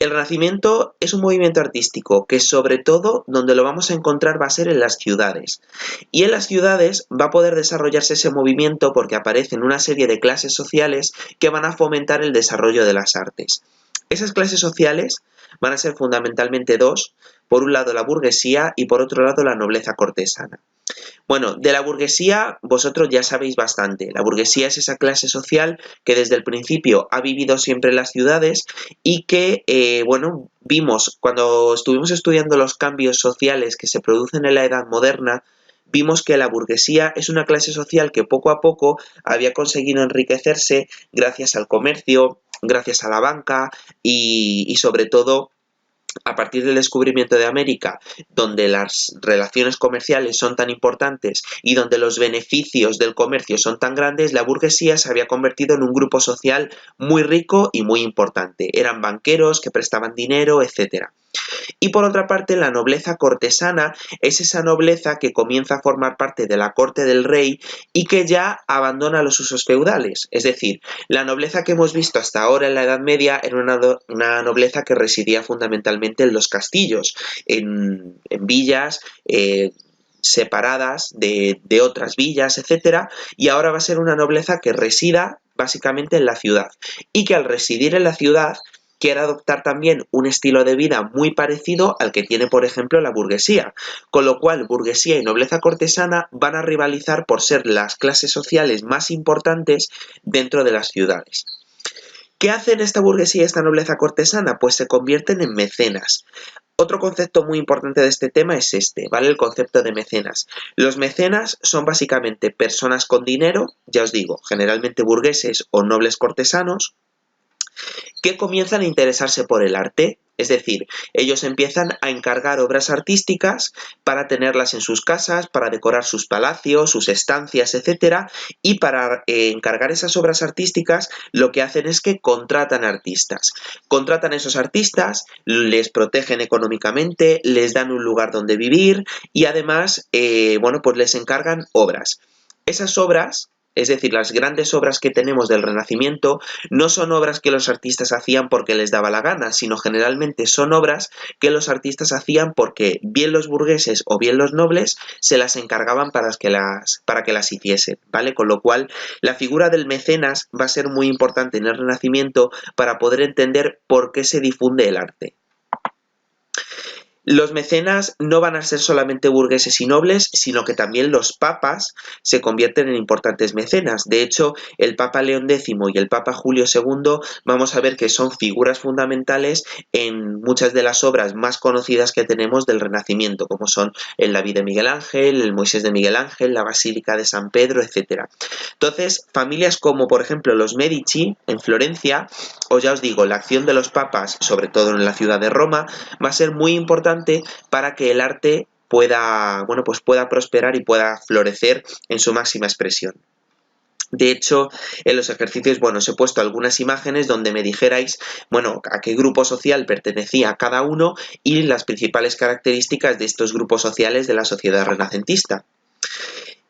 El Renacimiento es un movimiento artístico que sobre todo donde lo vamos a encontrar va a ser en las ciudades. Y en las ciudades va a poder desarrollarse ese movimiento porque aparecen una serie de clases sociales que van a fomentar el desarrollo de las artes. Esas clases sociales van a ser fundamentalmente dos, por un lado la burguesía y por otro lado la nobleza cortesana. Bueno, de la burguesía vosotros ya sabéis bastante. La burguesía es esa clase social que desde el principio ha vivido siempre en las ciudades y que, bueno, vimos cuando estuvimos estudiando los cambios sociales que se producen en la Edad Moderna, vimos que la burguesía es una clase social que poco a poco había conseguido enriquecerse gracias al comercio, gracias a la banca y sobre todo a partir del descubrimiento de América, donde las relaciones comerciales son tan importantes y donde los beneficios del comercio son tan grandes, la burguesía se había convertido en un grupo social muy rico y muy importante. Eran banqueros que prestaban dinero, etc. Y por otra parte, la nobleza cortesana es esa nobleza que comienza a formar parte de la corte del rey y que ya abandona los usos feudales. Es decir, la nobleza que hemos visto hasta ahora en la Edad Media era una nobleza que residía fundamentalmente en los castillos, en villas, separadas de otras villas, etcétera, y ahora va a ser una nobleza que resida básicamente en la ciudad y que al residir en la ciudad quiere adoptar también un estilo de vida muy parecido al que tiene, por ejemplo, la burguesía, con lo cual burguesía y nobleza cortesana van a rivalizar por ser las clases sociales más importantes dentro de las ciudades. ¿Qué hacen esta burguesía y esta nobleza cortesana? Pues se convierten en mecenas. Otro concepto muy importante de este tema es este, ¿vale? El concepto de mecenas. Los mecenas son básicamente personas con dinero, ya os digo, generalmente burgueses o nobles cortesanos, que comienzan a interesarse por el arte, es decir, ellos empiezan a encargar obras artísticas para tenerlas en sus casas, para decorar sus palacios, sus estancias, etcétera, y para encargar esas obras artísticas lo que hacen es que contratan artistas. Contratan a esos artistas, les protegen económicamente, les dan un lugar donde vivir y además, bueno, pues les encargan obras. Esas obras, es decir, las grandes obras que tenemos del Renacimiento, no son obras que los artistas hacían porque les daba la gana, sino generalmente son obras que los artistas hacían porque bien los burgueses o bien los nobles se las encargaban para que las hiciesen, ¿vale? Con lo cual, la figura del mecenas va a ser muy importante en el Renacimiento para poder entender por qué se difunde el arte. Los mecenas no van a ser solamente burgueses y nobles, sino que también los papas se convierten en importantes mecenas. De hecho, el Papa León X y el Papa Julio II vamos a ver que son figuras fundamentales en muchas de las obras más conocidas que tenemos del Renacimiento, como son el David de Miguel Ángel, el Moisés de Miguel Ángel, la Basílica de San Pedro, etc. Entonces, familias como por ejemplo los Medici en Florencia, o ya os digo, la acción de los papas, sobre todo en la ciudad de Roma, va a ser muy importante para que el arte pueda, bueno, pues pueda prosperar y pueda florecer en su máxima expresión. De hecho, en los ejercicios, bueno, os he puesto algunas imágenes donde me dijerais, bueno, a qué grupo social pertenecía cada uno y las principales características de estos grupos sociales de la sociedad renacentista.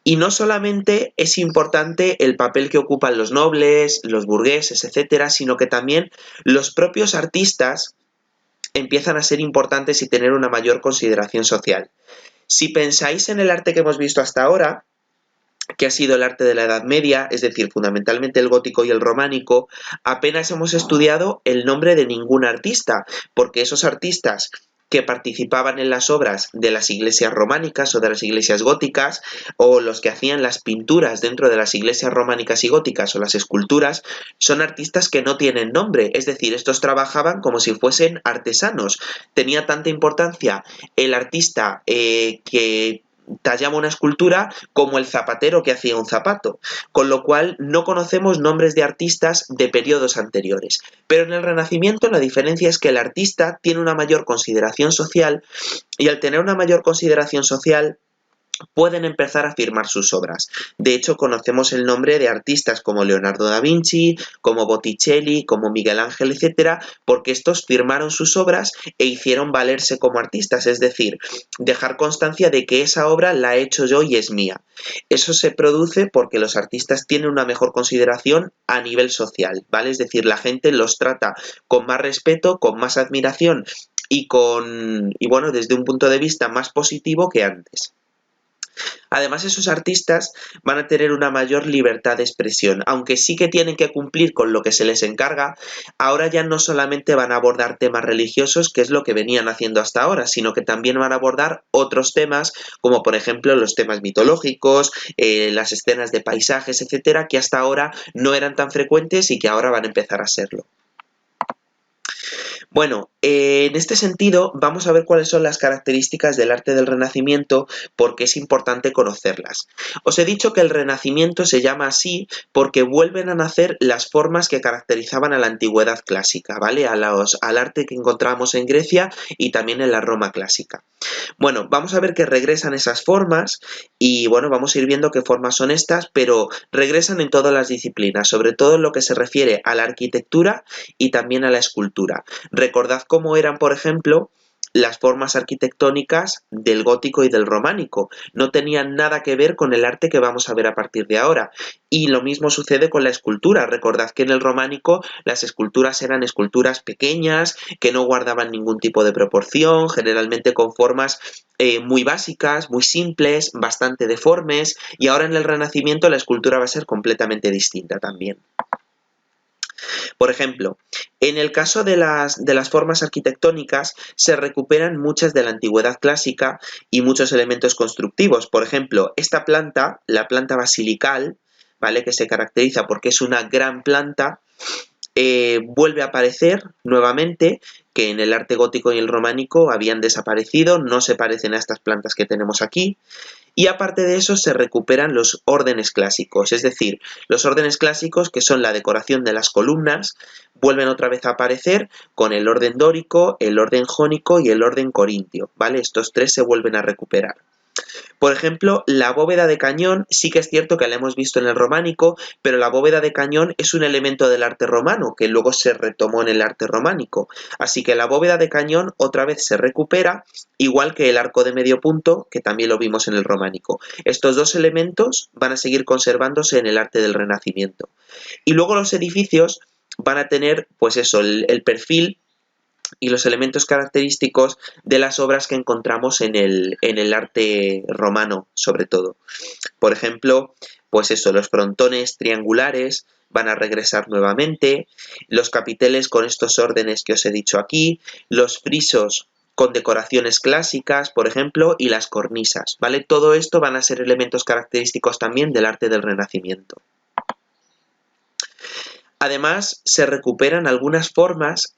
Y no solamente es importante el papel que ocupan los nobles, los burgueses, etcétera, sino que también los propios artistas empiezan a ser importantes y tener una mayor consideración social. Si pensáis en el arte que hemos visto hasta ahora, que ha sido el arte de la Edad Media, es decir, fundamentalmente el gótico y el románico, apenas hemos estudiado el nombre de ningún artista, porque esos artistas que participaban en las obras de las iglesias románicas o de las iglesias góticas, o los que hacían las pinturas dentro de las iglesias románicas y góticas o las esculturas, son artistas que no tienen nombre, es decir, estos trabajaban como si fuesen artesanos. Tenía tanta importancia el artista que tallaba una escultura como el zapatero que hacía un zapato, con lo cual no conocemos nombres de artistas de periodos anteriores. Pero en el Renacimiento la diferencia es que el artista tiene una mayor consideración social y al tener una mayor consideración social pueden empezar a firmar sus obras. De hecho, conocemos el nombre de artistas como Leonardo da Vinci, como Botticelli, como Miguel Ángel, etcétera, porque estos firmaron sus obras e hicieron valerse como artistas, es decir, dejar constancia de que esa obra la he hecho yo y es mía. Eso se produce porque los artistas tienen una mejor consideración a nivel social, ¿vale? Es decir, la gente los trata con más respeto, con más admiración y bueno, desde un punto de vista más positivo que antes. Además, esos artistas van a tener una mayor libertad de expresión, aunque sí que tienen que cumplir con lo que se les encarga. Ahora ya no solamente van a abordar temas religiosos, que es lo que venían haciendo hasta ahora, sino que también van a abordar otros temas, como por ejemplo los temas mitológicos, las escenas de paisajes, etcétera, que hasta ahora no eran tan frecuentes y que ahora van a empezar a serlo. Bueno, en este sentido vamos a ver cuáles son las características del arte del Renacimiento porque es importante conocerlas. Os he dicho que el Renacimiento se llama así porque vuelven a nacer las formas que caracterizaban a la antigüedad clásica, ¿vale? Al arte que encontramos en Grecia y también en la Roma clásica. Bueno, vamos a ver que regresan esas formas y bueno, vamos a ir viendo qué formas son estas, pero regresan en todas las disciplinas, sobre todo en lo que se refiere a la arquitectura y también a la escultura. Recordad cómo eran, por ejemplo, las formas arquitectónicas del gótico y del románico. No tenían nada que ver con el arte que vamos a ver a partir de ahora. Y lo mismo sucede con la escultura. Recordad que en el románico las esculturas eran esculturas pequeñas, que no guardaban ningún tipo de proporción, generalmente con formas muy básicas, muy simples, bastante deformes, y ahora en el Renacimiento la escultura va a ser completamente distinta también. Por ejemplo, en el caso de las formas arquitectónicas se recuperan muchas de la antigüedad clásica y muchos elementos constructivos. Por ejemplo, esta planta, la planta basilical, ¿vale? Que se caracteriza porque es una gran planta, vuelve a aparecer nuevamente, que en el arte gótico y el románico habían desaparecido, no se parecen a estas plantas que tenemos aquí. Y aparte de eso se recuperan los órdenes clásicos, es decir, los órdenes clásicos que son la decoración de las columnas, vuelven otra vez a aparecer con el orden dórico, el orden jónico y el orden corintio, ¿vale? Estos tres se vuelven a recuperar. Por ejemplo, la bóveda de cañón sí que es cierto que la hemos visto en el románico, pero la bóveda de cañón es un elemento del arte romano que luego se retomó en el arte románico. Así que la bóveda de cañón otra vez se recupera, igual que el arco de medio punto, que también lo vimos en el románico. Estos dos elementos van a seguir conservándose en el arte del Renacimiento. Y luego los edificios van a tener, pues eso, el perfil y los elementos característicos de las obras que encontramos en el arte romano, sobre todo. Por ejemplo, pues eso, los frontones triangulares van a regresar nuevamente, los capiteles con estos órdenes que os he dicho aquí, los frisos con decoraciones clásicas, por ejemplo, y las cornisas, ¿vale? Todo esto van a ser elementos característicos también del arte del Renacimiento. Además, se recuperan algunas formas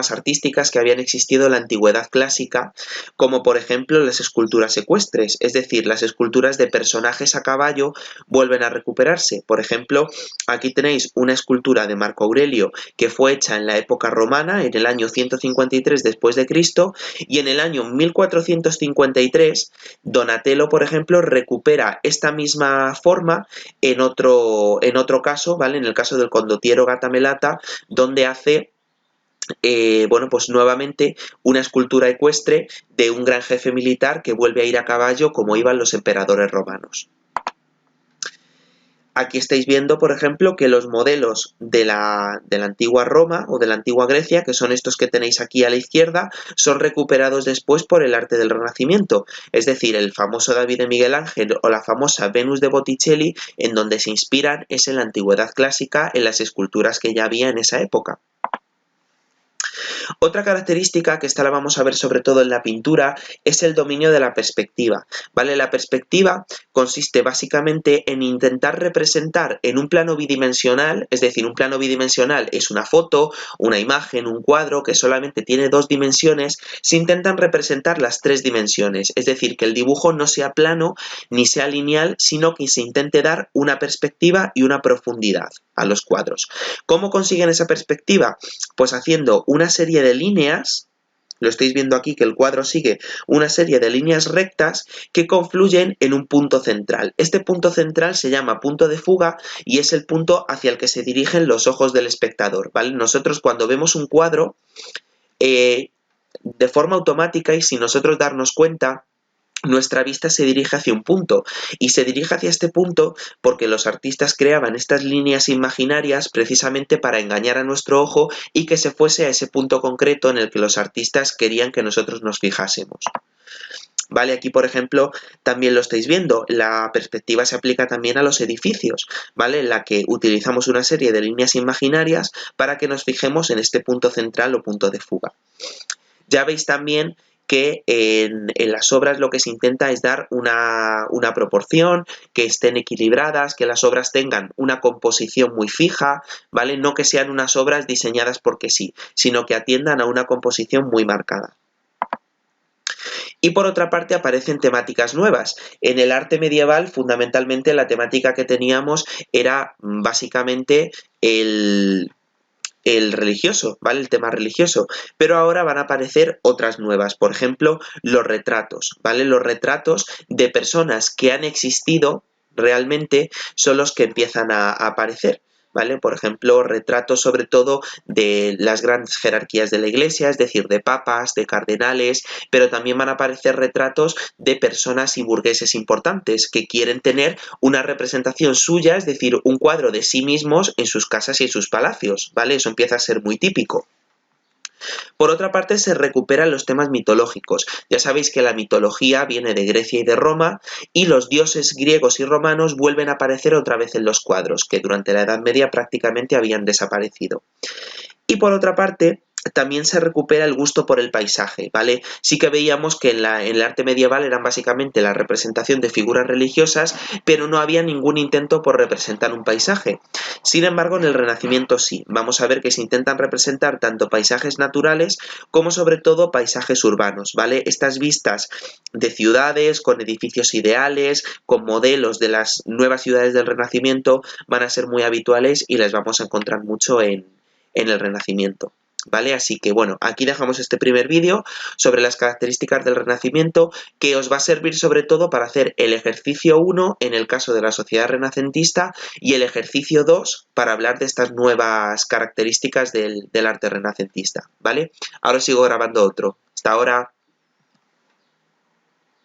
artísticas que habían existido en la antigüedad clásica, como por ejemplo las esculturas ecuestres, es decir, las esculturas de personajes a caballo vuelven a recuperarse. Por ejemplo, aquí tenéis una escultura de Marco Aurelio que fue hecha en la época romana, en el año 153 después de Cristo, y en el año 1453 Donatello, por ejemplo, recupera esta misma forma en otro caso, ¿vale? En el caso del condottiero Gattamelata, donde hace bueno, pues nuevamente una escultura ecuestre de un gran jefe militar que vuelve a ir a caballo como iban los emperadores romanos. Aquí estáis viendo, por ejemplo, que los modelos de la antigua Roma o de la antigua Grecia, que son estos que tenéis aquí a la izquierda, son recuperados después por el arte del Renacimiento. Es decir, el famoso David de Miguel Ángel o la famosa Venus de Botticelli, en donde se inspiran es en la antigüedad clásica, en las esculturas que ya había en esa época. Otra característica, que esta la vamos a ver sobre todo en la pintura, es el dominio de la perspectiva, ¿vale? La perspectiva consiste básicamente en intentar representar en un plano bidimensional, es decir, un plano bidimensional es una foto, una imagen, un cuadro que solamente tiene dos dimensiones, se intentan representar las tres dimensiones, es decir, que el dibujo no sea plano ni sea lineal, sino que se intente dar una perspectiva y una profundidad a los cuadros. ¿Cómo consiguen esa perspectiva? Pues haciendo una serie de líneas Lo estáis viendo aquí que el cuadro sigue una serie de líneas rectas que confluyen en un punto central. Este punto central se llama punto de fuga y es el punto hacia el que se dirigen los ojos del espectador, ¿vale? Nosotros cuando vemos un cuadro, de forma automática y sin nosotros darnos cuenta, nuestra vista se dirige hacia un punto y se dirige hacia este punto porque los artistas creaban estas líneas imaginarias precisamente para engañar a nuestro ojo y que se fuese a ese punto concreto en el que los artistas querían que nosotros nos fijásemos. Vale, aquí por ejemplo también lo estáis viendo, la perspectiva se aplica también a los edificios, ¿vale? En la que utilizamos una serie de líneas imaginarias para que nos fijemos en este punto central o punto de fuga. Ya veis también que en las obras lo que se intenta es dar una proporción, que estén equilibradas, que las obras tengan una composición muy fija, ¿vale? No que sean unas obras diseñadas porque sí, sino que atiendan a una composición muy marcada. Y por otra parte aparecen temáticas nuevas. En el arte medieval, fundamentalmente, la temática que teníamos era básicamente el religioso, ¿vale? El tema religioso. Pero ahora van a aparecer otras nuevas. Por ejemplo, los retratos, ¿vale? Los retratos de personas que han existido realmente son los que empiezan a aparecer, ¿vale? Por ejemplo, retratos sobre todo de las grandes jerarquías de la Iglesia, es decir, de papas, de cardenales, pero también van a aparecer retratos de personas y burgueses importantes que quieren tener una representación suya, es decir, un cuadro de sí mismos en sus casas y en sus palacios, ¿vale? Eso empieza a ser muy típico. Por otra parte, se recuperan los temas mitológicos. Ya sabéis que la mitología viene de Grecia y de Roma, y los dioses griegos y romanos vuelven a aparecer otra vez en los cuadros, que durante la Edad Media prácticamente habían desaparecido. Y por otra parte, también se recupera el gusto por el paisaje, ¿vale? Sí que veíamos que en el arte medieval eran básicamente la representación de figuras religiosas, pero no había ningún intento por representar un paisaje. Sin embargo, en el Renacimiento sí. Vamos a ver que se intentan representar tanto paisajes naturales como sobre todo paisajes urbanos, ¿vale? Estas vistas de ciudades, con edificios ideales, con modelos de las nuevas ciudades del Renacimiento, van a ser muy habituales y les vamos a encontrar mucho en el Renacimiento, ¿vale? Así que bueno, aquí dejamos este primer vídeo sobre las características del Renacimiento, que os va a servir sobre todo para hacer el ejercicio 1 en el caso de la sociedad renacentista y el ejercicio 2 para hablar de estas nuevas características del arte renacentista, ¿vale? Ahora sigo grabando otro. Hasta ahora.